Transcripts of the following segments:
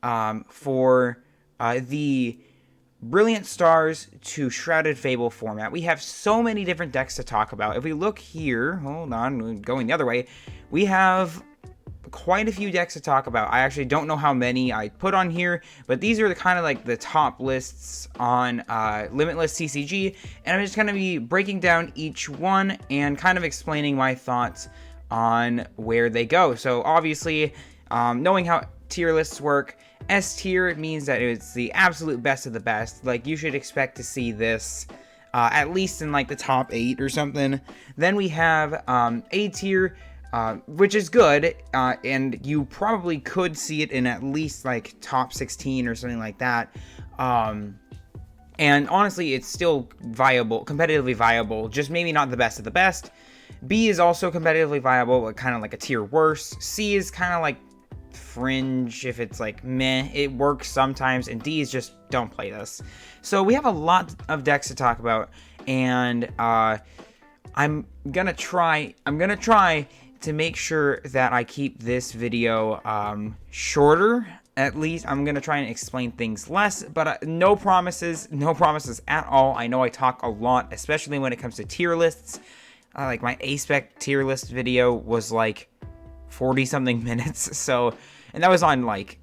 for the Brilliant Stars to Shrouded Fable format. We have so many different decks to talk about. If we look here, hold on, going the other way, we have quite a few decks to talk about. I actually don't know how many I put on here, but these are the kind of like the top lists on Limitless TCG, and I'm just going to be breaking down each one and kind of explaining my thoughts on where they go. So obviously, knowing how tier lists work, S tier means that it's the absolute best of the best. Like, you should expect to see this at least in like the top 8 or something. Then we have A tier, which is good, and you probably could see it in at least like top 16 or something like that. And honestly, it's still viable, competitively viable, just maybe not the best of the best. B is also competitively viable, but kind of like a tier worse. C is kind of like fringe, if it's like meh, it works sometimes, and D is just don't play this. So we have a lot of decks to talk about, and I'm gonna try to make sure that I keep this video shorter. At least I'm gonna try and explain things less, but no promises at all. I know I talk a lot, especially when it comes to tier lists. Like my A-Spec tier list video was like 40 something minutes, so, and that was on like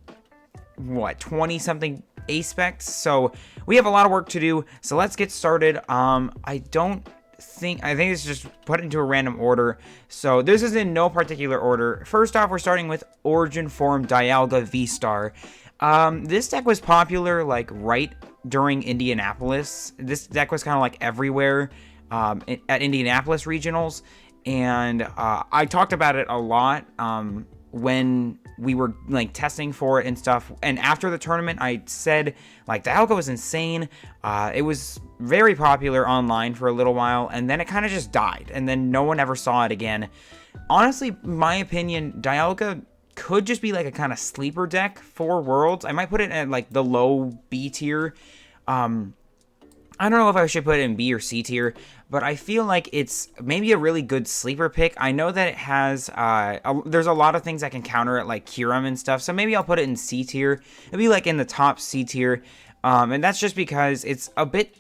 what, 20 something A-Specs. So we have a lot of work to do, so let's get started. I think it's just put into a random order, so this is in no particular order. First off, we're starting with Origin Form Dialga VSTAR. This deck was popular like right during Indianapolis. This deck was kind of like everywhere at Indianapolis regionals, and I talked about it a lot when we were like testing for it and stuff. And after the tournament, I said like Dialga was insane. It was very popular online for a little while, and then it kind of just died, and then no one ever saw it again. Honestly, my opinion, Dialga could just be like a kind of sleeper deck for Worlds. I might put it at like the low B tier. I don't know if I should put it in B or C tier, but I feel like it's maybe a really good sleeper pick. I know that it has, there's a lot of things that can counter it, like Kyurem and stuff, so maybe I'll put it in C tier. It'll be like in the top C tier, and that's just because it's a bit,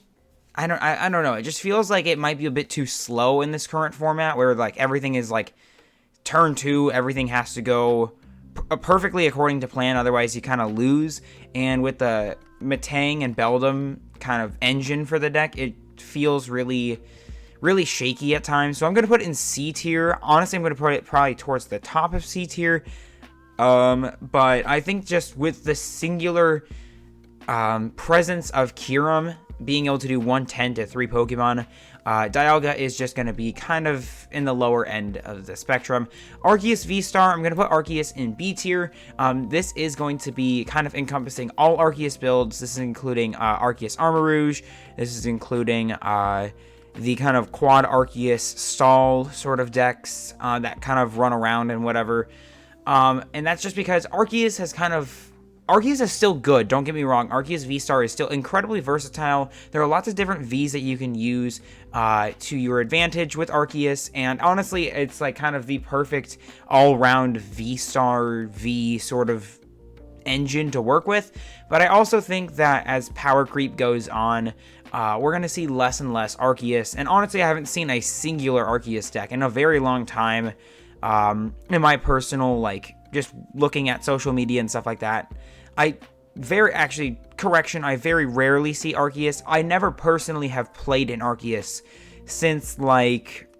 I don't know, it just feels like it might be a bit too slow in this current format, where like everything is like turn 2, everything has to go perfectly according to plan, otherwise you kind of lose. And with the Metang and Beldum kind of engine for the deck, it feels really shaky at times. So I'm going to put it in C tier. Honestly, I'm going to put it probably towards the top of C tier. But I think just with the singular presence of Kyurem being able to do 110 to 3 Pokemon, Dialga is just going to be kind of in the lower end of the spectrum. Arceus VSTAR, I'm going to put Arceus in B tier. This is going to be kind of encompassing all Arceus builds. This is including Arceus Armarouge. This is including the kind of quad Arceus Stall sort of decks that kind of run around and whatever. And that's just because Arceus is still good, don't get me wrong. Arceus VSTAR is still incredibly versatile. There are lots of different Vs that you can use to your advantage with Arceus, and honestly, it's like kind of the perfect all-round VSTAR V sort of engine to work with. But I also think that as power creep goes on, we're going to see less and less Arceus, and honestly, I haven't seen a singular Arceus deck in a very long time. In my personal, like, just looking at social media and stuff like that, I very rarely see Arceus. I never personally have played an Arceus since, like,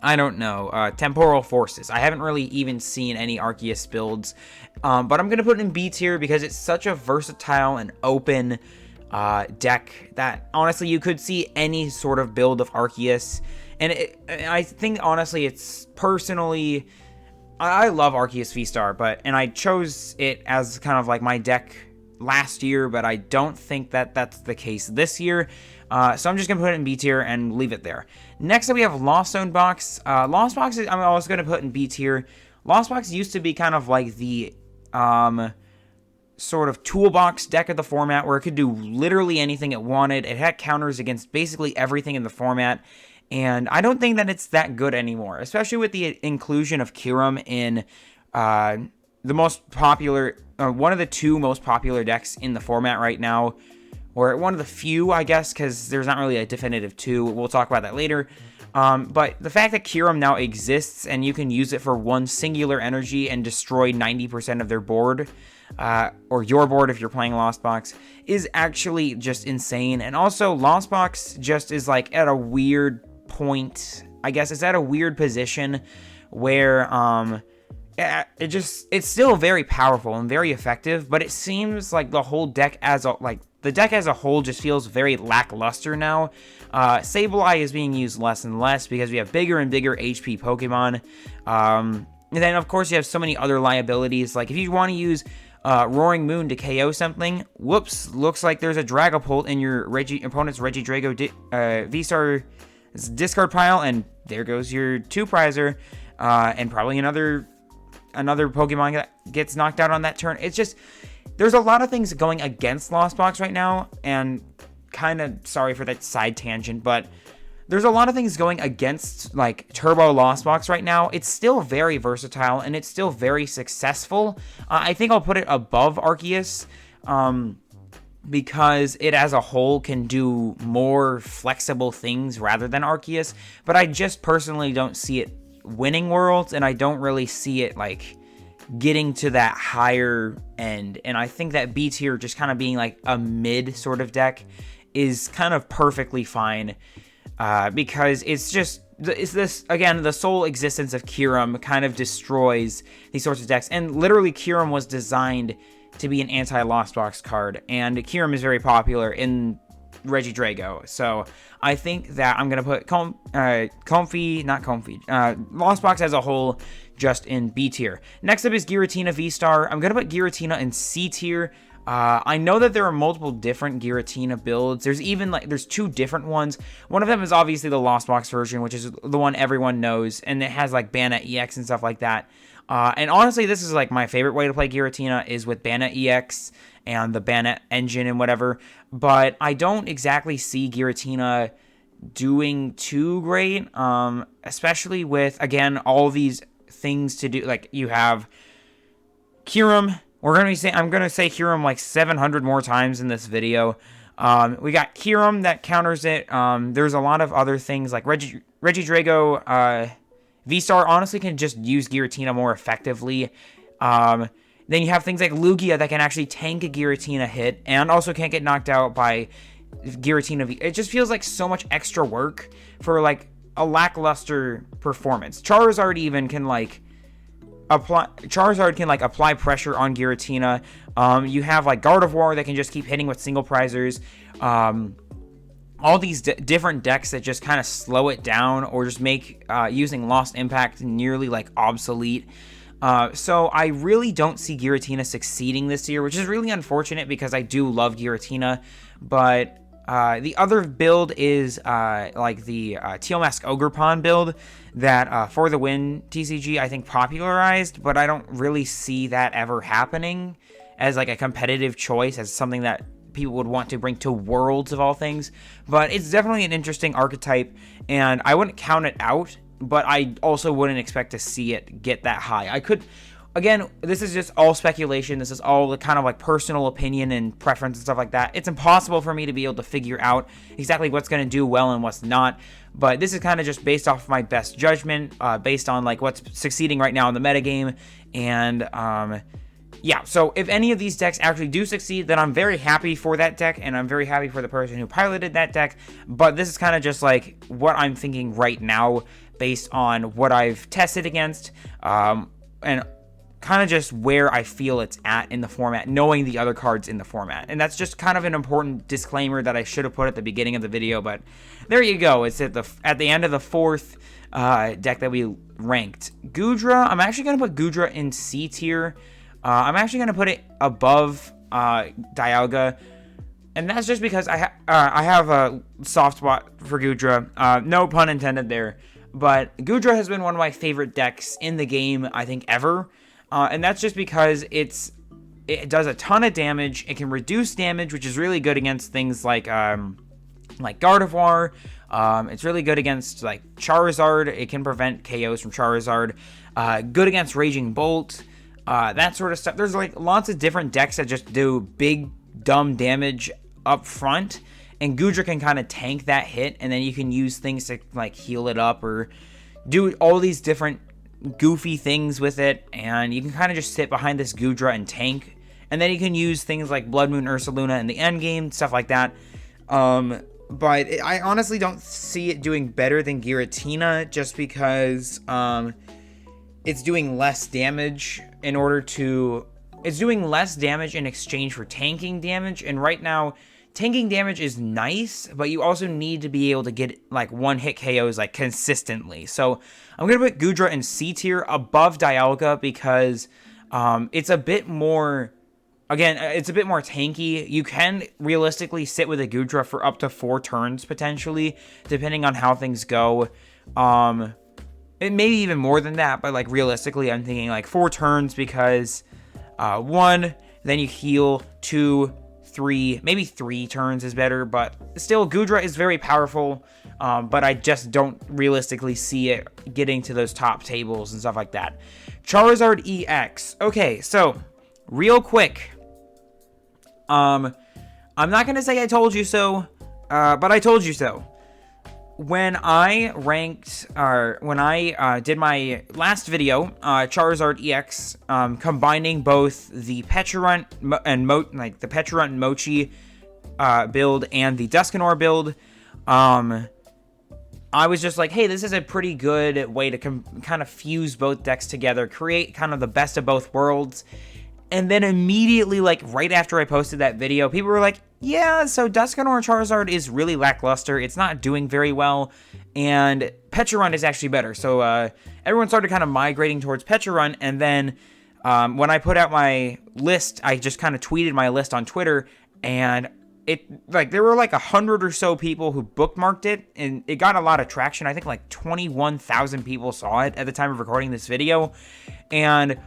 I don't know, Temporal Forces. I haven't really even seen any Arceus builds, but I'm going to put it in B tier because it's such a versatile and open deck that, honestly, you could see any sort of build of Arceus. And I think, honestly, it's personally, I love Arceus VSTAR, and I chose it as kind of like my deck last year, but I don't think that that's the case this year. So I'm just going to put it in B tier and leave it there. Next up, we have Lost Zone Box. Lost Box, I'm also going to put in B tier. Lost Box used to be kind of like the sort of toolbox deck of the format, where it could do literally anything it wanted. It had counters against basically everything in the format. And I don't think that it's that good anymore, especially with the inclusion of Kyurem in the most popular, one of the two most popular decks in the format right now, or one of the few, I guess, because there's not really a definitive two. We'll talk about that later. But the fact that Kyurem now exists and you can use it for one singular energy and destroy 90% of their board, or your board if you're playing Lost Box, is actually just insane. And also, Lost Box just is like at a weird point. I guess it's at a weird position where it's still very powerful and very effective, but it seems like the whole deck as a whole just feels very lackluster now. Sableye is being used less and less because we have bigger and bigger HP Pokemon. And then, of course, you have so many other liabilities. Like, if you want to use Roaring Moon to KO something, whoops, looks like there's a Dragapult in your opponent's Regidrago VSTAR discard pile, and there goes your 2-prizer, and probably another Pokemon that gets knocked out on that turn. It's just, there's a lot of things going against Lost Box right now, and kind of sorry for that side tangent, but there's a lot of things going against, like, Turbo Lost Box right now. It's still very versatile, and it's still very successful. I think I'll put it above Arceus, because it as a whole can do more flexible things rather than Arceus, but I just personally don't see it winning Worlds, and I don't really see it, like, getting to that higher end. And I think that B tier just kind of being like a mid sort of deck is kind of perfectly fine, because it's this, again, the sole existence of Kyurem kind of destroys these sorts of decks. And literally, Kyurem was designed to be an anti-Lost Box card, and Kyurem is very popular in Regidrago. So I think that I'm going to put Lost Box as a whole just in B tier. Next up is Giratina VSTAR. I'm going to put Giratina in C tier. I know that there are multiple different Giratina builds. There's two different ones. One of them is obviously the Lost Box version, which is the one everyone knows, and it has like Bana EX and stuff like that. And honestly, this is like my favorite way to play Giratina is with Bana EX and the Bana engine and whatever. But I don't exactly see Giratina doing too great, especially with, again, all these things to do. Like, you have Kyurem. I'm gonna say Kyurem like 700 more times in this video. We got Kyurem that counters it. There's a lot of other things like Regidrago VSTAR honestly can just use Giratina more effectively. Then you have things like Lugia that can actually tank a Giratina hit and also can't get knocked out by Giratina. It just feels like so much extra work for like a lackluster performance. Charizard even can like apply pressure on Giratina. You have like Gardevoir that can just keep hitting with single prizers. All these different decks that just kind of slow it down or just make using Lost Impact nearly like obsolete. So I really don't see Giratina succeeding this year, which is really unfortunate because I do love Giratina. But the other build is like the Teal Mask Ogerpon build that For the Win TCG I think popularized, but I don't really see that ever happening as like a competitive choice, as something that people would want to bring to Worlds of all things. But it's definitely an interesting archetype, and I wouldn't count it out, but I also wouldn't expect to see it get that high. Again, this is just all speculation. This is all the kind of like personal opinion and preference and stuff like that. It's impossible for me to be able to figure out exactly what's going to do well and what's not. But this is kind of just based off my best judgment, based on like what's succeeding right now in the metagame. And yeah, so if any of these decks actually do succeed, then I'm very happy for that deck, and I'm very happy for the person who piloted that deck. But this is kind of just like what I'm thinking right now based on what I've tested against, and kind of just where I feel it's at in the format, knowing the other cards in the format. And that's just kind of an important disclaimer that I should have put at the beginning of the video, but there you go. It's at the end of the fourth deck that we ranked. Goodra, I'm actually going to put Goodra in C tier. I'm actually going to put it above Dialga, and that's just because I have a soft spot for Goodra. No pun intended there, but Goodra has been one of my favorite decks in the game, I think, ever. And that's just because it does a ton of damage. It can reduce damage, which is really good against things like Gardevoir. It's really good against like Charizard. It can prevent KOs from Charizard. Good against Raging Bolt. that sort of stuff. There's like lots of different decks that just do big, dumb damage up front, and Goodra can kind of tank that hit, and then you can use things to like heal it up or do all these different goofy things with it, and you can kind of just sit behind this Goodra and tank, and then you can use things like Blood Moon Ursaluna in the end game, stuff like that. But I honestly don't see it doing better than Giratina, just because it's doing less damage it's doing less damage in exchange for tanking damage, and right now tanking damage is nice, but you also need to be able to get like one hit KOs like consistently. So I'm gonna put Goodra in C tier above Dialga because it's a bit more, again, it's a bit more tanky. You can realistically sit with a Goodra for up to 4 turns potentially, depending on how things go. It may be even more than that, but like realistically, I'm thinking like 4 turns because 1, then you heal, 2, 3, maybe 3 turns is better, but still Goodra is very powerful, but I just don't realistically see it getting to those top tables and stuff like that. Charizard EX. Okay, so real quick, I'm not gonna say I told you so, but I told you so. When I did my last video, Charizard EX, combining both the Pecharunt and the Pecharunt and Mochi build and the Dusknoir build, I was just like, hey, this is a pretty good way to kind of fuse both decks together, create kind of the best of both worlds. And then immediately, like right after I posted that video, people were like, yeah, so Dusknoir Charizard is really lackluster. It's not doing very well, and Pecharunt is actually better. So everyone started kind of migrating towards Pecharunt, and then when I put out my list, I just kind of tweeted my list on Twitter, and there were like 100 or so people who bookmarked it, and it got a lot of traction. I think like 21,000 people saw it at the time of recording this video, and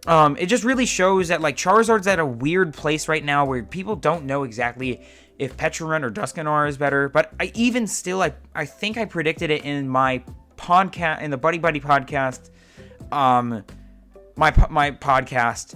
it just really shows that like Charizard's at a weird place right now where people don't know exactly if Pecharunt or Dusknoir is better. But I think I predicted it in my podcast, in the Buddy Buddy podcast, my podcast,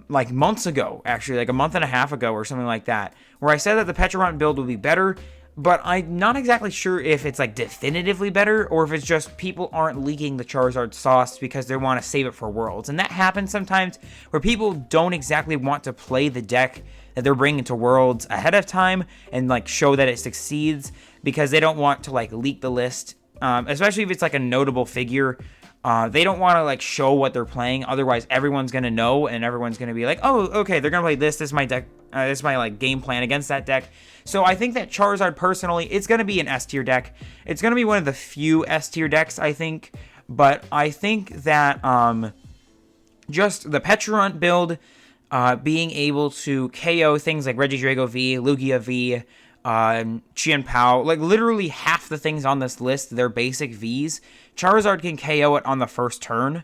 like months ago, actually, like a month and a half ago or something like that, where I said that the Pecharunt build would be better. But I'm not exactly sure if it's like definitively better or if it's just people aren't leaking the Charizard sauce because they want to save it for Worlds. And that happens sometimes where people don't exactly want to play the deck that they're bringing to Worlds ahead of time and like show that it succeeds because they don't want to like leak the list, especially if it's like a notable figure. They don't want to like show what they're playing, otherwise everyone's gonna know and everyone's gonna be like, oh, okay, they're gonna play this. This is my deck. This is my like game plan against that deck. So I think that Charizard, personally, it's gonna be an S tier deck. It's gonna be one of the few S tier decks, I think. But I think that just the Pecharunt build, being able to KO things like Regidrago V, Lugia V, Chien-Pao, like literally half the things on this list, they're basic Vs. Charizard can KO it on the first turn,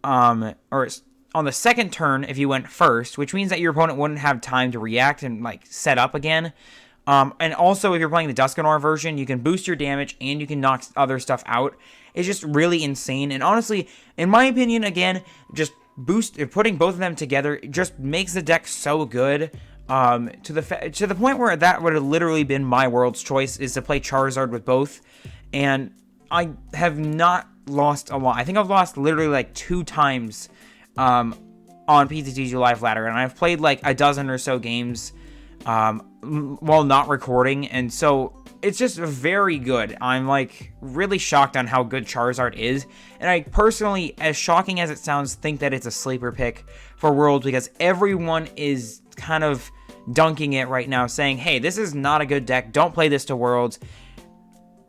or on the second turn if you went first, which means that your opponent wouldn't have time to react and like set up again. And also, if you're playing the Dusknoir version, you can boost your damage and you can knock other stuff out. It's just really insane. And honestly, in my opinion, again, just putting both of them together just makes the deck so good. To the point where that would have literally been my world's choice, is to play Charizard with both. And I have not lost a lot. I think I've lost literally like 2 times on PTTG Live Ladder, and I've played like a dozen or so games while not recording, and so it's just very good. I'm like really shocked on how good Charizard is, and I personally, as shocking as it sounds, think that it's a sleeper pick for Worlds because everyone is kind of dunking it right now, saying, hey, this is not a good deck, don't play this to Worlds.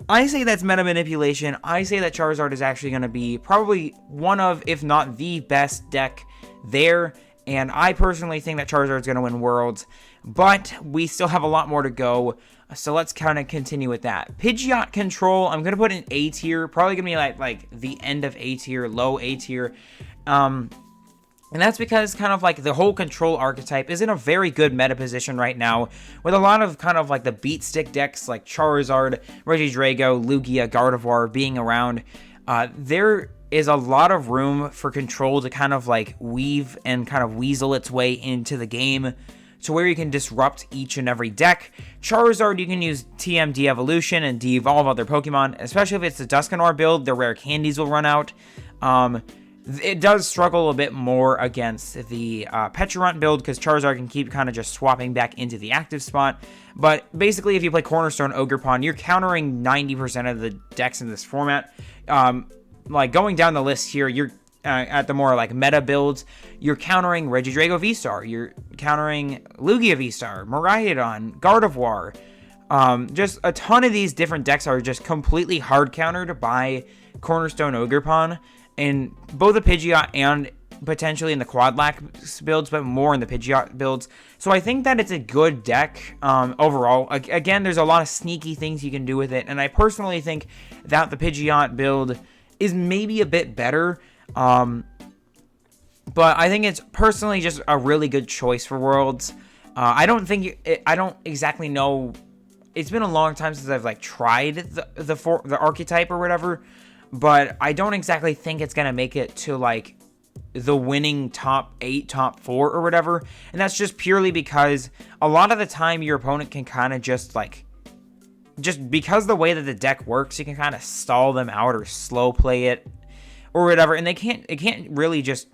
I say that's meta manipulation. I say that Charizard is actually going to be probably one of, if not the best deck there, and I personally think that Charizard is going to win Worlds, but we still have a lot more to go, so let's kind of continue with that. Pidgeot Control, I'm going to put in A tier, probably going to be like the end of A tier, low A tier, and that's because kind of like the whole control archetype is in a very good meta position right now, with a lot of kind of like the beat stick decks like Charizard, Regidrago, Lugia, Gardevoir being around. They're is a lot of room for Control to kind of like weave and kind of weasel its way into the game to where you can disrupt each and every deck. Charizard, you can use TM de-evolution and de-evolve other Pokemon, especially if it's the Dusknoir build, the rare candies will run out. It does struggle a bit more against the Pecharunt build because Charizard can keep kind of just swapping back into the active spot. But basically, if you play Cornerstone Ogerpon, you're countering 90% of the decks in this format. Like going down the list here, you're at the more like meta builds, you're countering Regidrago VSTAR, you're countering Lugia VSTAR, Miraidon, Gardevoir. Just a ton of these different decks are just completely hard countered by Cornerstone Ogerpon in both the Pidgeot and potentially in the Quadlax builds, but more in the Pidgeot builds. So I think that it's a good deck overall. Again, there's a lot of sneaky things you can do with it, and I personally think that the Pidgeot build is maybe a bit better. But I think it's personally just a really good choice for Worlds. I don't exactly know. It's been a long time since I've like tried the archetype or whatever, but I don't exactly think it's gonna make it to like the winning top 8, top 4 or whatever. And that's just purely because a lot of the time your opponent can kind of just because the way that the deck works, you can kind of stall them out or slow play it or whatever, and it can't really just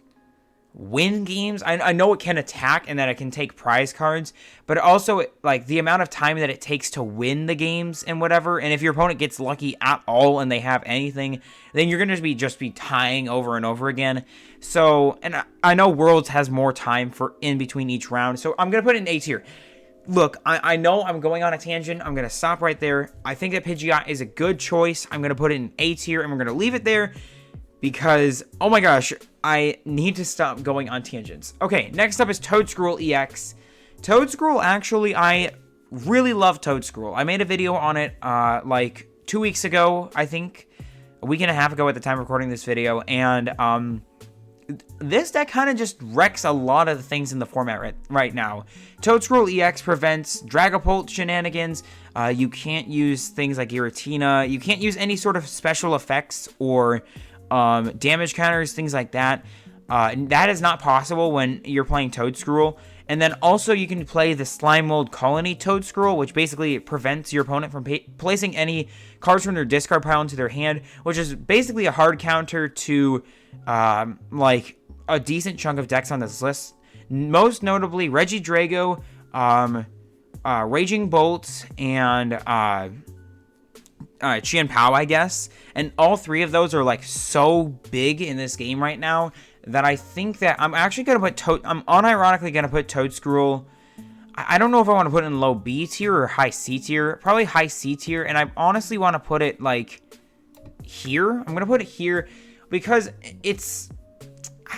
win games. I know it can attack and that it can take prize cards, but also like the amount of time that it takes to win the games and whatever, and if your opponent gets lucky at all and they have anything, then you're going to just be tying over and over again. So, and I know Worlds has more time for in between each round, so I'm going to put it in A tier. Look, I know I'm going on a tangent. I'm going to stop right there. I think that Pidgeot is a good choice. I'm going to put it in A tier, and we're going to leave it there because, oh my gosh, I need to stop going on tangents. Okay, next up is Toedscruel EX. Toedscruel, actually, I really love Toedscruel. I made a video on it like 2 weeks ago, I think. A week and a half ago at the time of recording this video, and this deck kind of just wrecks a lot of the things in the format right now. Toedscruel EX prevents Dragapult shenanigans. You can't use things like Giratina. You can't use any sort of special effects or damage counters, things like that. That is not possible when you're playing Toedscruel. And then also you can play the Slime Mold Colony Toedscruel, which basically prevents your opponent from placing any cards from their discard pile into their hand, which is basically a hard counter to like a decent chunk of decks on this list. Most notably Regidrago, Raging Bolt, and Chien-Pao, I guess. And all three of those are like so big in this game right now that I think that I'm actually going to put I'm unironically going to put Toedscruel. I don't know if I want to put it in low B tier or high C tier. Probably high C tier. And I honestly want to put it like here. I'm going to put it here because it's,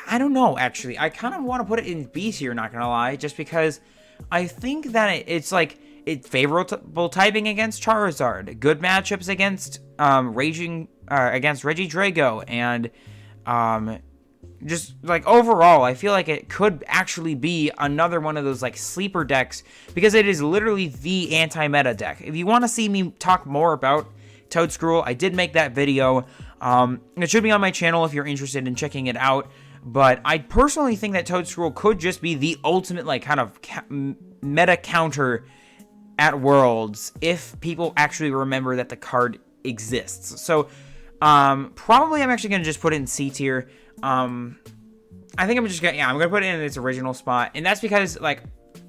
I don't know, actually. I kind of want to put it in B tier, not going to lie, just because I think that it's like, it's favorable typing against Charizard, good matchups against against Regidrago, and just like overall, I feel like it could actually be another one of those like sleeper decks because it is literally the anti-meta deck. If you want to see me talk more about Toedscruel, I did make that video. It should be on my channel if you're interested in checking it out. But I personally think that Toedscruel could just be the ultimate like kind of meta counter at Worlds if people actually remember that the card exists. So probably I'm actually going to just put it in C tier. I think I'm just gonna, I'm gonna put it in its original spot, and that's because like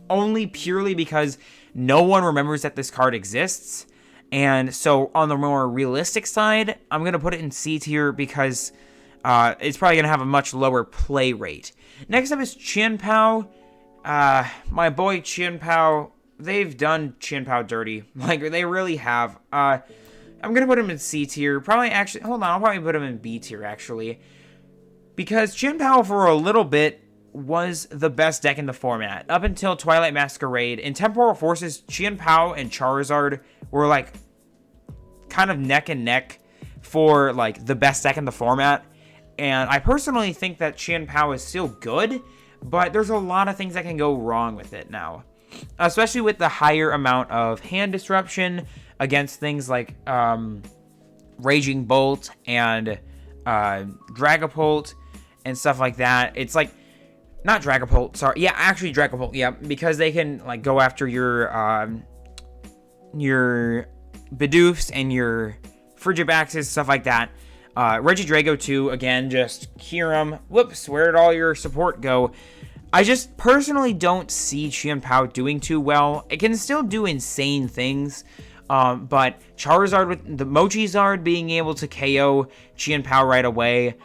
only purely because no one remembers that this card exists. And so on the more realistic side, I'm gonna put it in C tier because it's probably gonna have a much lower play rate. Next up is Chien-Pao. My boy Chien-Pao. They've done Chien-Pao dirty, like they really have. I'm gonna put him in C tier. Probably actually, hold on, I'll probably put him in B tier actually. Because Chien-Pao for a little bit was the best deck in the format. Up until Twilight Masquerade. In Temporal Forces, Chien-Pao and Charizard were like kind of neck and neck for like the best deck in the format. And I personally think that Chien-Pao is still good, but there's a lot of things that can go wrong with it now. Especially with the higher amount of hand disruption against things like Raging Bolt and Dragapult and stuff like that. It's like, not Dragapult, sorry. Yeah, actually Dragapult, yeah, because they can like go after your Bidoofs and your Frigibaxes, stuff like that. Regidrago too, again, just Kyurem. Whoops, where did all your support go? I just personally don't see Chien-Pao doing too well. It can still do insane things, but Charizard with the Mochizard being able to KO Chien-Pao right away.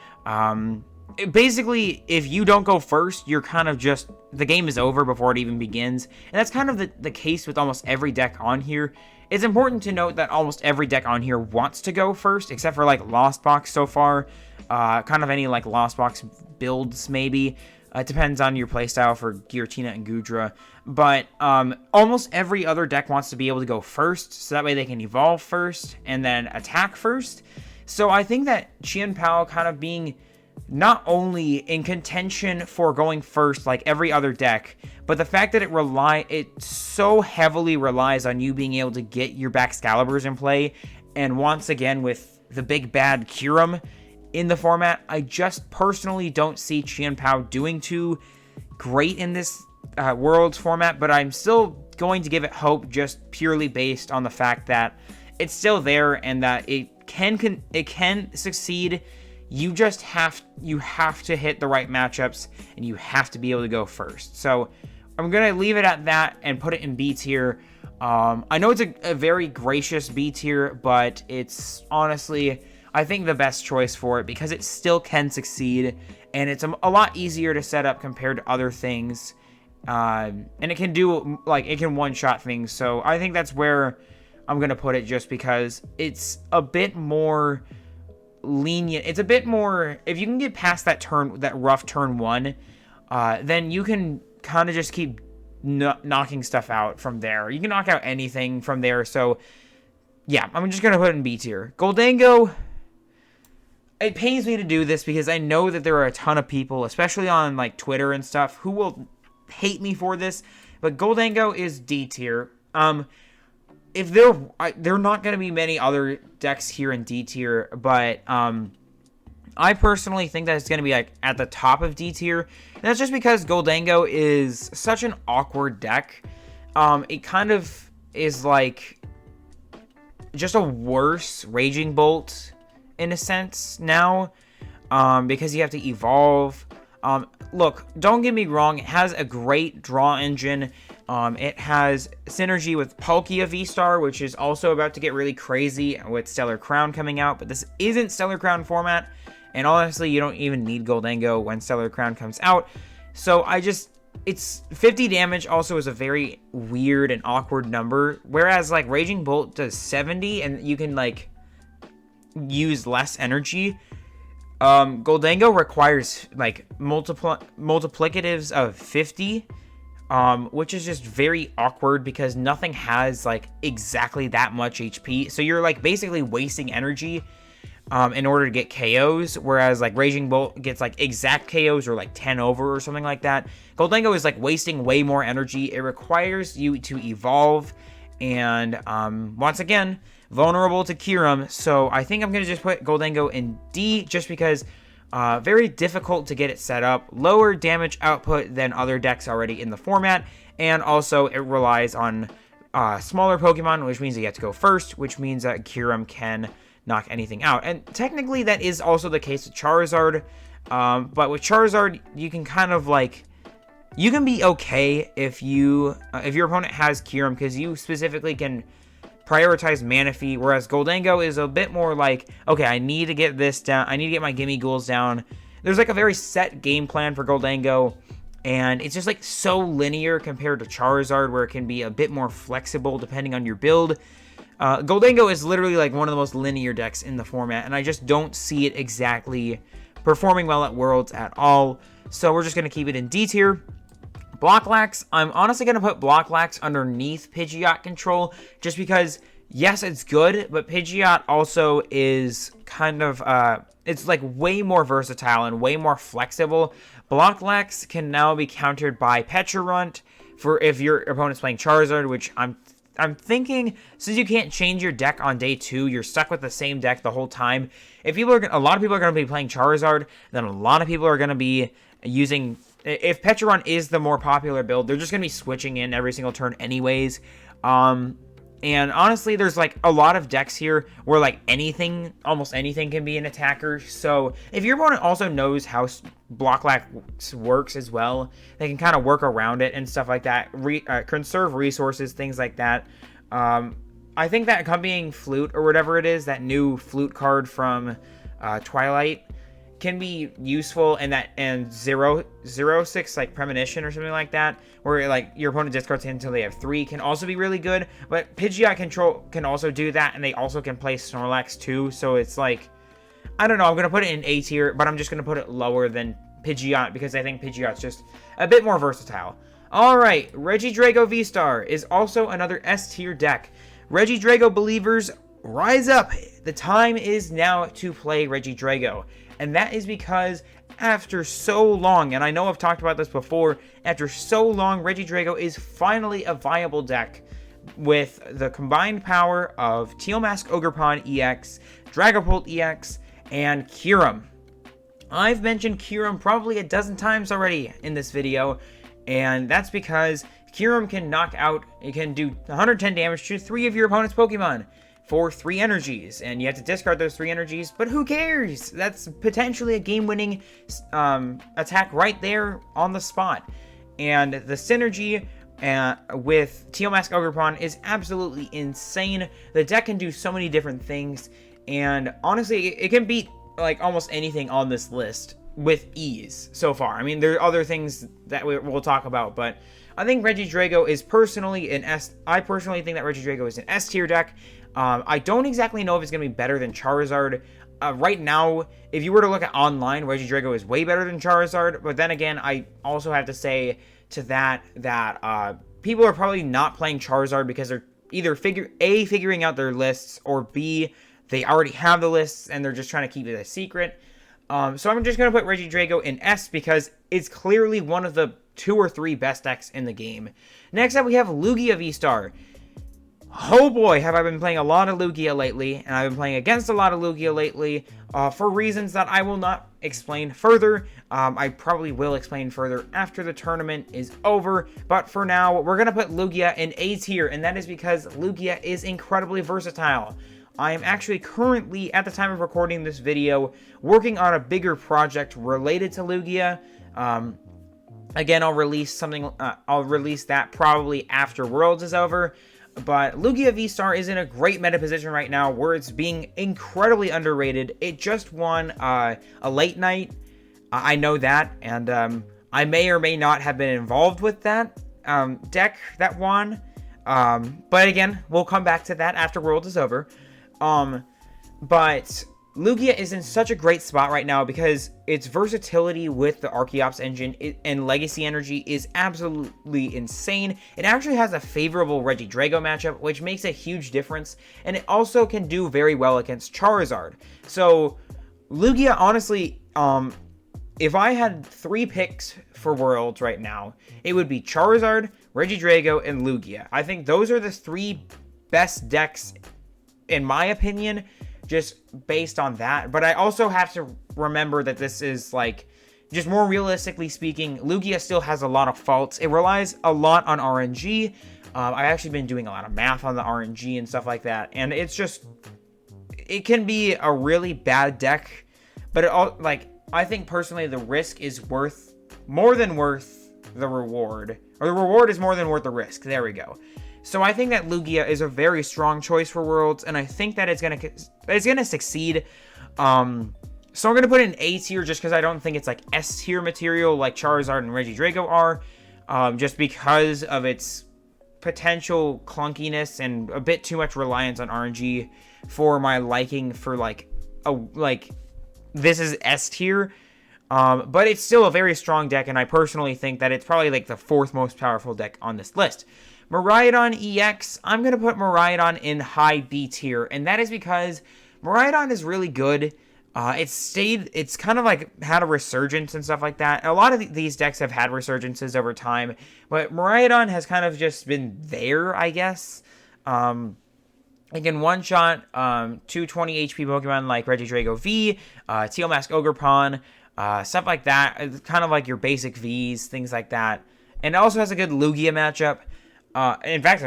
Basically, if you don't go first, you're kind of just, the game is over before it even begins. And that's kind of the case with almost every deck on here. It's important to note that almost every deck on here wants to go first, except for like Lost Box so far. Kind of any like Lost Box builds maybe. It depends on your playstyle for Giratina and Goodra. But almost every other deck wants to be able to go first, so that way they can evolve first and then attack first. So I think that Chien-Pao kind of being not only in contention for going first like every other deck, but the fact that it so heavily relies on you being able to get your Baxcaliburs in play, and once again with the big bad Kyurem in the format, I just personally don't see Chien-Pao doing too great in this Worlds format, but I'm still going to give it hope just purely based on the fact that it's still there and that it can succeed. You just have to hit the right matchups, and you have to be able to go first. So I'm going to leave it at that and put it in B tier. I know it's a very gracious B tier, but it's honestly, I think, the best choice for it because it still can succeed, and it's a lot easier to set up compared to other things. And it can do, like, it can one-shot things. So I think that's where I'm going to put it, just because it's a bit more lenient. It's a bit more, if you can get past that rough turn one, then you can kind of just keep knocking stuff out from there. You can knock out anything from there. So yeah, I'm just gonna put it in B tier. Gholdengo, it pains me to do this because I know that there are a ton of people, especially on like Twitter and stuff, who will hate me for this, but Gholdengo is D tier. If there are not going to be many other decks here in D tier, but I personally think that it's going to be like at the top of D tier. And that's just because Gholdengo is such an awkward deck. It kind of is like just a worse Raging Bolt in a sense now, because you have to evolve. Look, don't get me wrong, it has a great draw engine. It has synergy with Palkia VSTAR, which is also about to get really crazy with Stellar Crown coming out, but this isn't Stellar Crown format, and honestly, you don't even need Gholdengo when Stellar Crown comes out. So it's 50 damage also is a very weird and awkward number, whereas like Raging Bolt does 70, and you can like use less energy. Gholdengo requires like multiplicatives of 50, which is just very awkward because nothing has like exactly that much HP. So you're like basically wasting energy in order to get KOs, whereas like Raging Bolt gets like exact KOs or like 10 over or something like that. Gholdengo is like wasting way more energy. It requires you to evolve, and once again, vulnerable to Kyurem. So I think I'm going to just put Gholdengo in D, just because very difficult to get it set up, lower damage output than other decks already in the format, and also it relies on smaller Pokemon, which means you have to go first, which means that Kyurem can knock anything out. And technically that is also the case with Charizard, but with Charizard you can kind of like, you can be okay if your opponent has Kyurem, because you specifically can prioritize Manaphy, whereas Gholdengo is a bit more like, okay, I need to get this down, I need to get my Gimme Ghouls down. There's like a very set game plan for Gholdengo, and it's just like so linear compared to Charizard, where it can be a bit more flexible depending on your build. Gholdengo is literally like one of the most linear decks in the format, and I just don't see it exactly performing well at Worlds at all. So we're just going to keep it in D tier. Blocklax, I'm honestly going to put Blocklax underneath Pidgeot Control, just because, yes, it's good, but Pidgeot also is kind of, it's like way more versatile and way more flexible. Blocklax can now be countered by Pecharunt for if your opponent's playing Charizard, which I'm I'm thinking, since you can't change your deck on day 2, you're stuck with the same deck the whole time. If people are, a lot of people are going to be playing Charizard, then a lot of people are going to be using. If Petron is the more popular build, they're just going to be switching in every single turn, anyways. And honestly, there's like a lot of decks here where like anything, almost anything can be an attacker. So if your opponent also knows how block lack works as well, they can kind of work around it and stuff like that. Conserve resources, things like that. I think that accompanying flute or whatever it is, that new flute card from Twilight, can be useful, and 0/6 like premonition or something like that, where like your opponent discards it until they have 3, can also be really good. But Pidgeot Control can also do that, and they also can play Snorlax too. So it's like, I don't know, I'm gonna put it in A tier, but I'm just gonna put it lower than Pidgeot because I think Pidgeot's just a bit more versatile. All right, Regidrago VSTAR is also another S tier deck. Regidrago believers, rise up! The time is now to play Regidrago. And that is because after so long, and I know I've talked about this before, after so long, Regidrago is finally a viable deck with the combined power of Teal Mask Ogerpon EX, Dragapult EX, and Kyurem. I've mentioned Kyurem probably a dozen times already in this video, and that's because Kyurem can knock out, it can do 110 damage to 3 of your opponent's Pokemon for 3 energies, and you have to discard those 3 energies, but who cares? That's potentially a game-winning attack right there on the spot. And the synergy with Teal Mask Ogerpon is absolutely insane. The deck can do so many different things, and honestly, it can beat like almost anything on this list with ease so far. I mean, there are other things that we'll talk about, but I think Regidrago is personally an S. I personally think that Regidrago is an S tier deck. I don't exactly know if it's going to be better than Charizard. Right now, if you were to look at online, Regidrago is way better than Charizard. But then again, I also have to say to that people are probably not playing Charizard because they're either figuring out their lists, or B, they already have the lists and they're just trying to keep it a secret. So I'm just going to put Regidrago in S because it's clearly one of the 2 or 3 best decks in the game. Next up, we have Lugia VSTAR. Oh boy, have I been playing a lot of Lugia lately, and I've been playing against a lot of Lugia lately, for reasons that I will not explain further. I probably will explain further after the tournament is over, but for now, we're going to put Lugia in A tier, and that is because Lugia is incredibly versatile. I am actually currently, at the time of recording this video, working on a bigger project related to Lugia. Again, I'll release that probably after Worlds is over. But Lugia VSTAR is in a great meta position right now where it's being incredibly underrated. It just won a late night. I know that, and I may or may not have been involved with that deck that won. But again, we'll come back to that after Worlds is over. But Lugia is in such a great spot right now because its versatility with the Archeops engine and Legacy Energy is absolutely insane. It actually has a favorable Regidrago matchup, which makes a huge difference, and it also can do very well against Charizard. So Lugia, honestly, if I had 3 picks for Worlds right now, it would be Charizard, Regidrago, and Lugia. I think those are the 3 best decks, in my opinion, just based on that. But I also have to remember that this is like, just more realistically speaking, Lugia still has a lot of faults. It relies a lot on RNG. I've actually been doing a lot of math on the RNG and stuff like that, and it's just, it can be a really bad deck, but I think personally the risk is more than worth the reward, or the reward is more than worth the risk. There we go. So I think that Lugia is a very strong choice for Worlds, and I think that it's gonna succeed. So I'm gonna put it in A tier just because I don't think it's like S tier material like Charizard and Regidrago are, just because of its potential clunkiness and a bit too much reliance on RNG for my liking. For this is S tier. But it's still a very strong deck, and I personally think that it's probably like the 4th most powerful deck on this list. Miraidon EX, I'm going to put Miraidon in high B tier, and that is because Miraidon is really good. It's kind of like had a resurgence and stuff like that. A lot of these decks have had resurgences over time, but Miraidon has kind of just been there, I guess. It can one-shot 220 HP Pokemon like Regidrago V, Teal Mask Ogerpon, stuff like that. It's kind of like your basic Vs, things like that. And it also has a good Lugia matchup. In fact,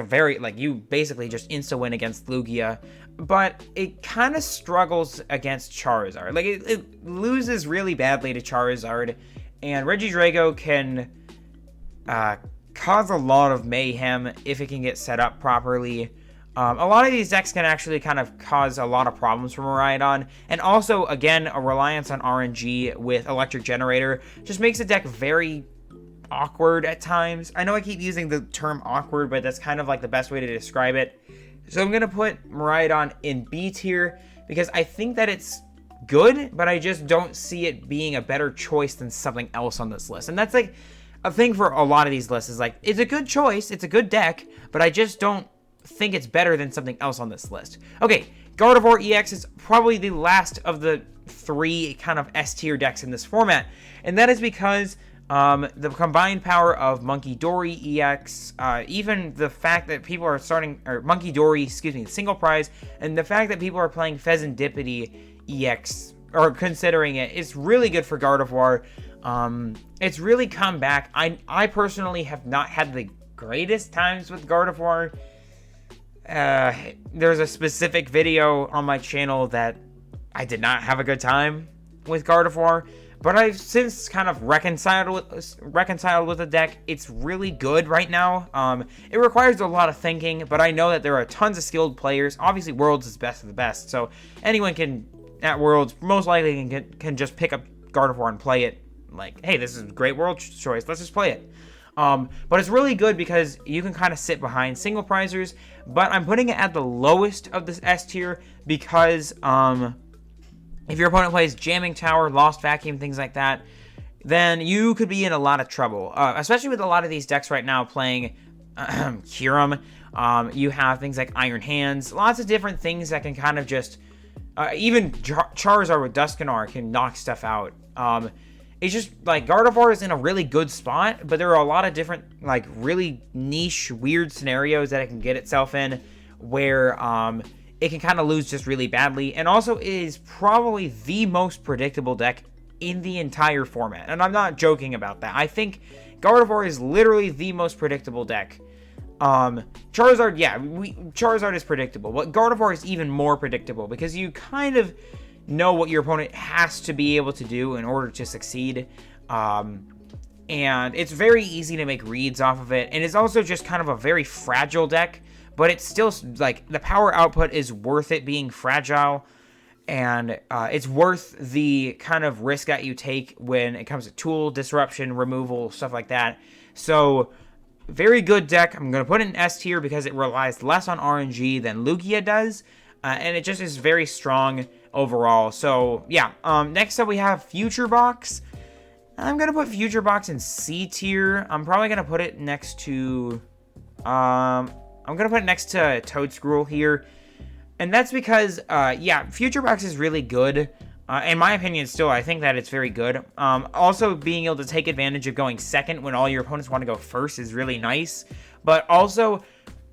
you basically just insta-win against Lugia. But it kind of struggles against Charizard. Like, it loses really badly to Charizard. And Regidrago can cause a lot of mayhem if it can get set up properly. A lot of these decks can actually kind of cause a lot of problems for Miraidon. And also, again, a reliance on RNG with Electric Generator just makes the deck very awkward at times. I know I keep using the term awkward, but that's kind of like the best way to describe it. So I'm going to put Miraidon in B tier because I think that it's good, but I just don't see it being a better choice than something else on this list. And that's like a thing for a lot of these lists is like, it's a good choice, it's a good deck, but I just don't think it's better than something else on this list. Okay, Gardevoir EX is probably the last of the 3 kind of S tier decks in this format, and that is because the combined power of Monkey Dory EX, even the fact that people are Monkey Dory, single prize, and the fact that people are playing Pheasantipity EX, or considering it, is really good for Gardevoir. It's really come back. I personally have not had the greatest times with Gardevoir. There's a specific video on my channel that I did not have a good time with Gardevoir, but I've since kind of reconciled with the deck. It's really good right now. It requires a lot of thinking, but I know that there are tons of skilled players. Obviously, Worlds is best of the best, so anyone at Worlds most likely can just pick up Gardevoir and play it. Like, hey, this is a great World choice. Let's just play it. But it's really good because you can kind of sit behind single prizers, but I'm putting it at the lowest of this S tier because if your opponent plays Jamming Tower, Lost Vacuum, things like that, then you could be in a lot of trouble, especially with a lot of these decks right now playing Kyurem. You have things like Iron Hands, lots of different things that can kind of just, even Charizard with Dusknoir can knock stuff out. It's just, like, Gardevoir is in a really good spot, but there are a lot of different, like, really niche, weird scenarios that it can get itself in where it can kind of lose just really badly. And also, it is probably the most predictable deck in the entire format. And I'm not joking about that. I think Gardevoir is literally the most predictable deck. Charizard, yeah, Charizard is predictable, but Gardevoir is even more predictable because you kind of know what your opponent has to be able to do in order to succeed. And it's very easy to make reads off of it. And it's also just kind of a very fragile deck, but it's still, like, the power output is worth it being fragile. And it's worth the kind of risk that you take when it comes to tool disruption, removal, stuff like that. So, very good deck. I'm going to put it in S tier because it relies less on RNG than Lugia does. And it just is very strong overall. So, yeah. Next up, we have Future Box. I'm going to put Future Box in C tier. I'm probably going to put it next to... I'm going to put it next to Toedscruel here. And that's because, yeah, Future Box is really good. In my opinion, still, I think that it's very good. Also, being able to take advantage of going second when all your opponents want to go first is really nice. But also,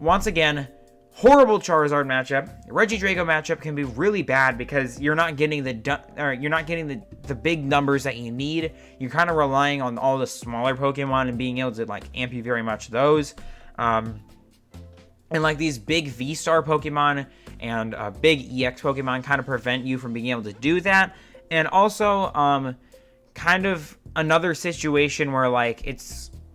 once again, horrible Charizard matchup. Regidrago matchup can be really bad because you're not getting the big numbers that you need. You're kind of relying on all the smaller Pokemon and being able to, like, amp you very much those. And, like, these big V-Star Pokemon and big EX Pokemon kind of prevent you from being able to do that. And also, kind of another situation where, like,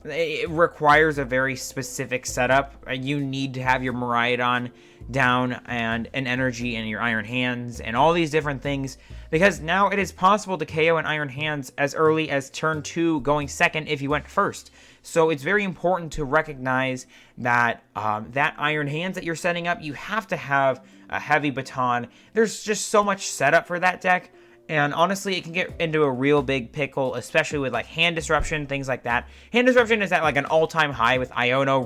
it requires a very specific setup. You need to have your Miraidon down and an energy and your Iron Hands and all these different things, because now it is possible to KO an Iron Hands as early as turn 2 going second if you went first. So it's very important to recognize that that Iron Hands that you're setting up, you have to have a heavy baton. There's just so much setup for that deck. And honestly, it can get into a real big pickle, especially with, like, Hand Disruption, things like that. Hand Disruption is at, like, an all-time high with Iono,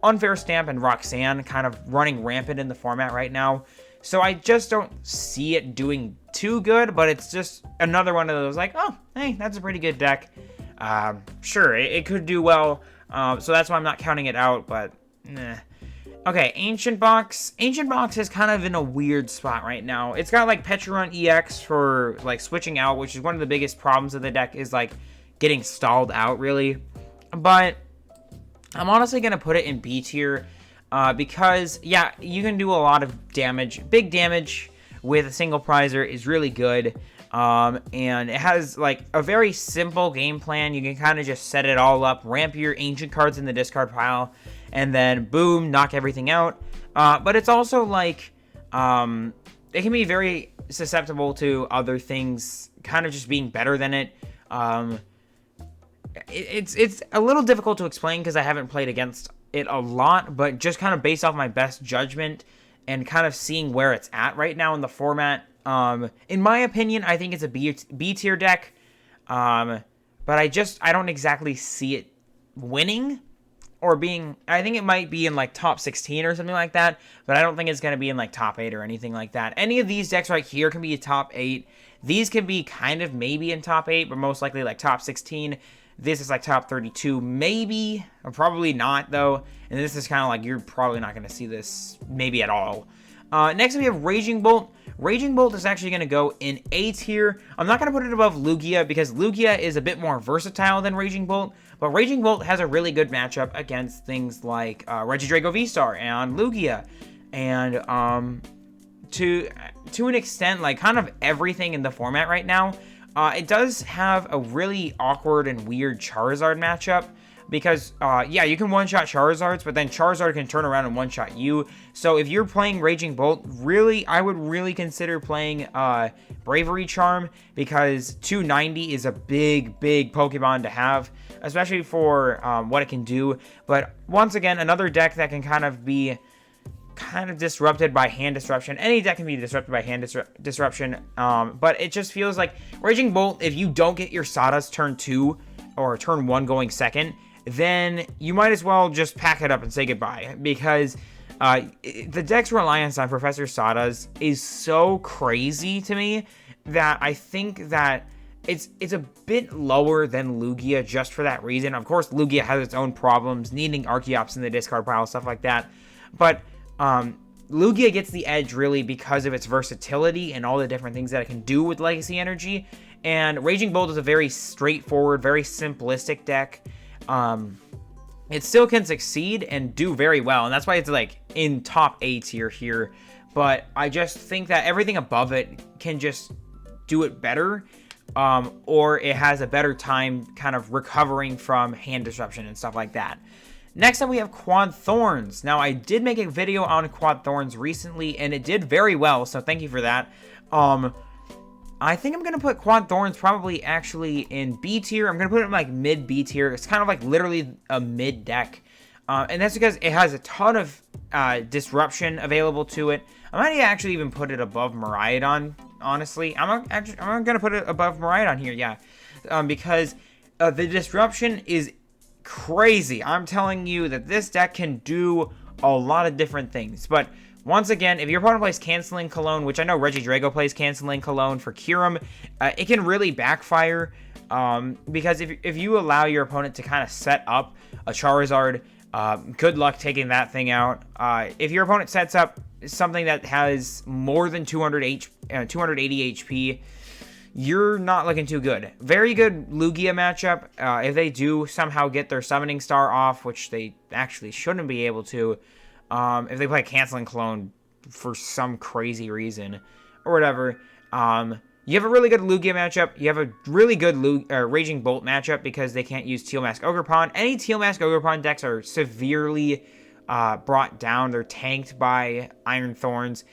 Unfair Stamp, and Roxanne kind of running rampant in the format right now. So I just don't see it doing too good, but it's just another one of those, like, oh, hey, that's a pretty good deck. Sure, it could do well, so that's why I'm not counting it out, but nah. Okay, Ancient Box. Ancient Box is kind of in a weird spot right now. It's got, like, Petron EX for, like, switching out, which is one of the biggest problems of the deck, is, like, getting stalled out, really. But I'm honestly going to put it in B tier because, yeah, you can do a lot of damage. Big damage with a single prizer is really good. And it has, like, a very simple game plan. You can kind of just set it all up, ramp your ancient cards in the discard pile, and then, boom, knock everything out. But it's also, like, it can be very susceptible to other things kind of just being better than it. It's a little difficult to explain because I haven't played against it a lot, but just kind of based off my best judgment and kind of seeing where it's at right now in the format. In my opinion, I think it's a B tier deck, but I don't exactly see it winning or being, I think it might be in like top 16 or something like that, but I don't think it's going to be in like top 8 or anything like that. Any of these decks right here can be a top 8. These can be kind of maybe in top 8, but most likely like top 16. This is like top 32, maybe, or probably not though. And this is kind of like, you're probably not going to see this maybe at all. Next we have Raging Bolt. Raging Bolt is actually going to go in A tier. I'm not going to put it above Lugia because Lugia is a bit more versatile than Raging Bolt, but Raging Bolt has a really good matchup against things like Regidrago VSTAR and Lugia, and to an extent, like kind of everything in the format right now. It does have a really awkward and weird Charizard matchup. Because, yeah, you can one-shot Charizards, but then Charizard can turn around and one-shot you. So if you're playing Raging Bolt, really, I would really consider playing Bravery Charm, because 290 is a big, big Pokemon to have, especially for what it can do. But once again, another deck that can kind of be disrupted by hand disruption. Any deck can be disrupted by hand disruption, but it just feels like Raging Bolt, if you don't get your Sawdust turn 2 or turn 1 going second, then you might as well just pack it up and say goodbye, because the deck's reliance on Professor Sawdust is so crazy to me that I think that it's a bit lower than Lugia just for that reason. Of course, Lugia has its own problems, needing Arceus in the discard pile, stuff like that, but Lugia gets the edge really because of its versatility and all the different things that it can do with Legacy Energy, and Raging Bolt is a very straightforward, very simplistic deck. It still can succeed and do very well, and that's why it's like in top A tier here. But I just think that everything above it can just do it better, or it has a better time kind of recovering from hand disruption and stuff like that. Next up, we have Quad Thorns. Now, I did make a video on Quad Thorns recently, and it did very well, so thank you for that. I think I'm going to put Quad Thorns probably actually in B tier. I'm going to put it in like mid B tier. It's kind of like literally a mid deck. And that's because it has a ton of disruption available to it. I might actually even put it above Miraidon, honestly. I'm going to put it above Miraidon here, yeah. Because the disruption is crazy. I'm telling you that this deck can do a lot of different things. But once again, if your opponent plays Canceling Cologne, which I know Regidrago plays Canceling Cologne for Kyurem, it can really backfire, because if you allow your opponent to kind of set up a Charizard, good luck taking that thing out. If your opponent sets up something that has more than 280 HP, you're not looking too good. Very good Lugia matchup. If they do somehow get their Summoning Star off, which they actually shouldn't be able to, if they play Canceling Clone for some crazy reason or whatever, you have a really good Lugia matchup. You have a really good Raging Bolt matchup because they can't use Teal Mask Ogerpon. Any Teal Mask Ogerpon decks are severely brought down. They're tanked by Iron Thorns.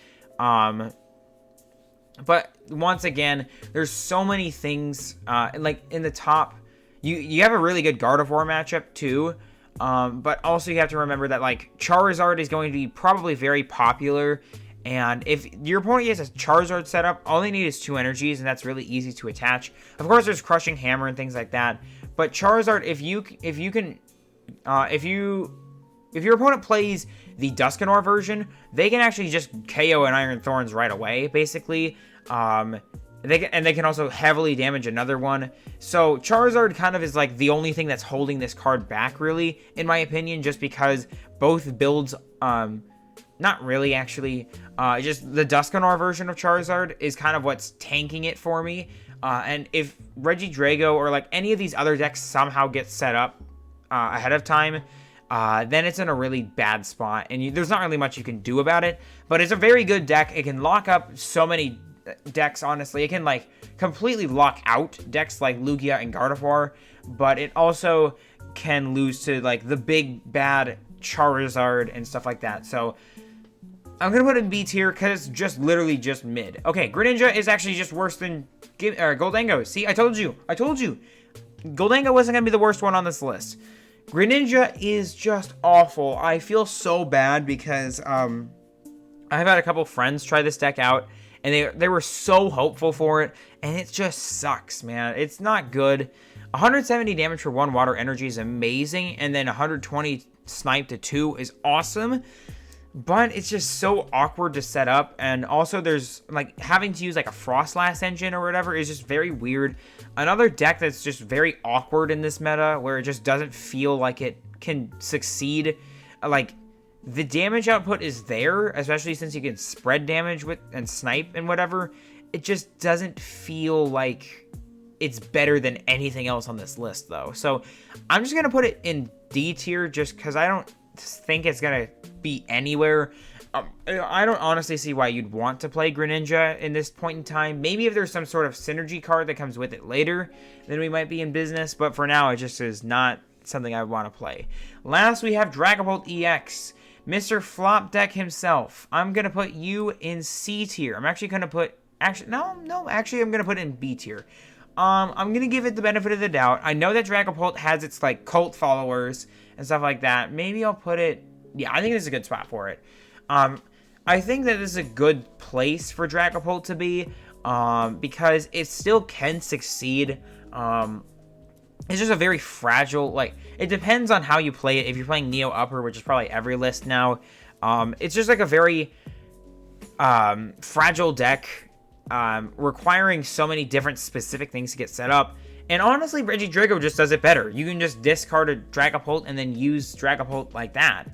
But once again, there's so many things, like in the top, you have a really good Gardevoir matchup too. But also you have to remember that like Charizard is going to be probably very popular, and if your opponent has a Charizard setup, all they need is 2 energies, and that's really easy to attach. Of course, there's Crushing Hammer and things like that, but Charizard, if your opponent plays the Dusknoir version, they can actually just KO an Iron Thorns right away, basically. They can also heavily damage another one. So Charizard kind of is like the only thing that's holding this card back, really, in my opinion, just because both builds, not really actually, just the Dusknoir version of Charizard is kind of what's tanking it for me. And if Regidrago or like any of these other decks somehow get set up ahead of time, then it's in a really bad spot, and there's not really much you can do about it. But it's a very good deck. It can lock up so many decks, honestly. It can like completely lock out decks like Lugia and Gardevoir, but it also can lose to like the big bad Charizard and stuff like that. So I'm gonna put it in B tier because it's just literally just mid. Okay, Greninja is actually just worse than Gholdengo. See, I told you. Gholdengo wasn't gonna be the worst one on this list. Greninja is just awful. I feel so bad because I've had a couple friends try this deck out, and they were so hopeful for it, and it just sucks, man. It's not good. 170 damage for 1 water energy is amazing, and then 120 snipe to 2 is awesome, but it's just so awkward to set up. And also there's like having to use like a Frostlass engine or whatever is just very weird. Another deck that's just very awkward in this meta, where it just doesn't feel like it can succeed. Like, the damage output is there, especially since you can spread damage with and snipe and whatever. It just doesn't feel like it's better than anything else on this list, though. So I'm just gonna put it in D tier just because I don't think it's gonna be anywhere. I don't honestly see why you'd want to play Greninja in this point in time. Maybe if there's some sort of synergy card that comes with it later, then we might be in business. But for now, it just is not something I want to play. Last, we have Dragapult EX. Mr. Flop Deck himself. I'm going to put you in C tier. I'm actually going to put... Actually, I'm going to put it in B tier. I'm going to give it the benefit of the doubt. I know that Dragapult has its, like, cult followers and stuff like that. Maybe I'll put it... Yeah, I think this is a good spot for it. I think that this is a good place for Dragapult to be, because it still can succeed. It's just a very fragile, like, it depends on how you play it. If you're playing Neo Upper, which is probably every list now, it's just like a very fragile deck, requiring so many different specific things to get set up. And honestly, Regidrago just does it better. You can just discard a Dragapult and then use Dragapult like that.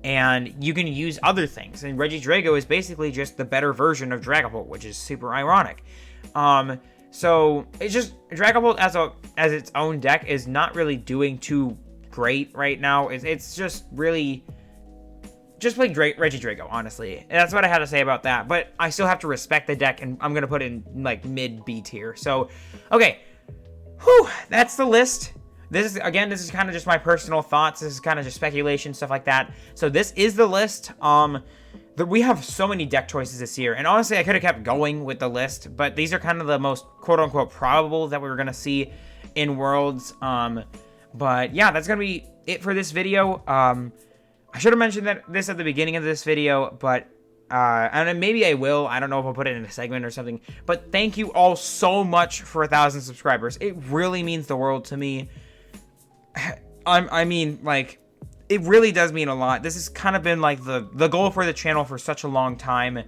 And you can use other things. And Regidrago is basically just the better version of Dragapult, which is super ironic. So it's just Dragapult as its own deck is not really doing too great right now. It's just really just play Regidrago, honestly. And that's what I had to say about that. But I still have to respect the deck, and I'm gonna put it in like mid B tier. So okay, whew, that's the list. This is kind of just my personal thoughts. This is kind of just speculation, stuff like that. So this is the list. We have so many deck choices this year. And honestly, I could have kept going with the list. But these are kind of the most quote-unquote probable that we were going to see in Worlds. But yeah, that's going to be it for this video. I should have mentioned this at the beginning of this video. But and maybe I will. I don't know if I'll put it in a segment or something. But thank you all so much for 1,000 subscribers. It really means the world to me. I mean, like, it really does mean a lot. This has kind of been like the goal for the channel for such a long time.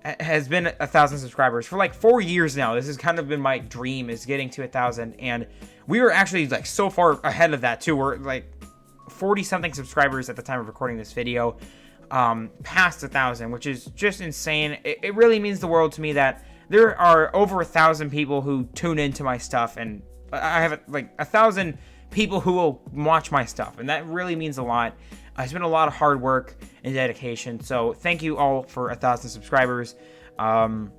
Has been 1,000 subscribers for like 4 years now. This has kind of been my dream, is getting to 1,000, and we were actually like so far ahead of that too. We're like 40 something subscribers at the time of recording this video, past 1,000, which is just insane. It really means the world to me that there are over 1,000 people who tune into my stuff, and I have like 1,000 people who will watch my stuff, and that really means a lot. It's been a lot of hard work and dedication, so thank you all for 1,000 subscribers. I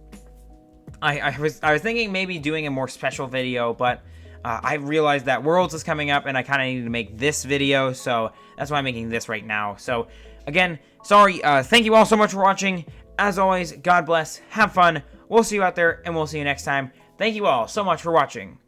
was thinking maybe doing a more special video, but I realized that Worlds is coming up, and I kind of need to make this video, so that's why I'm making this right now. So again, sorry. Thank you all so much for watching. As always, God bless, have fun. We'll see you out there, and we'll see you next time. Thank you all so much for watching.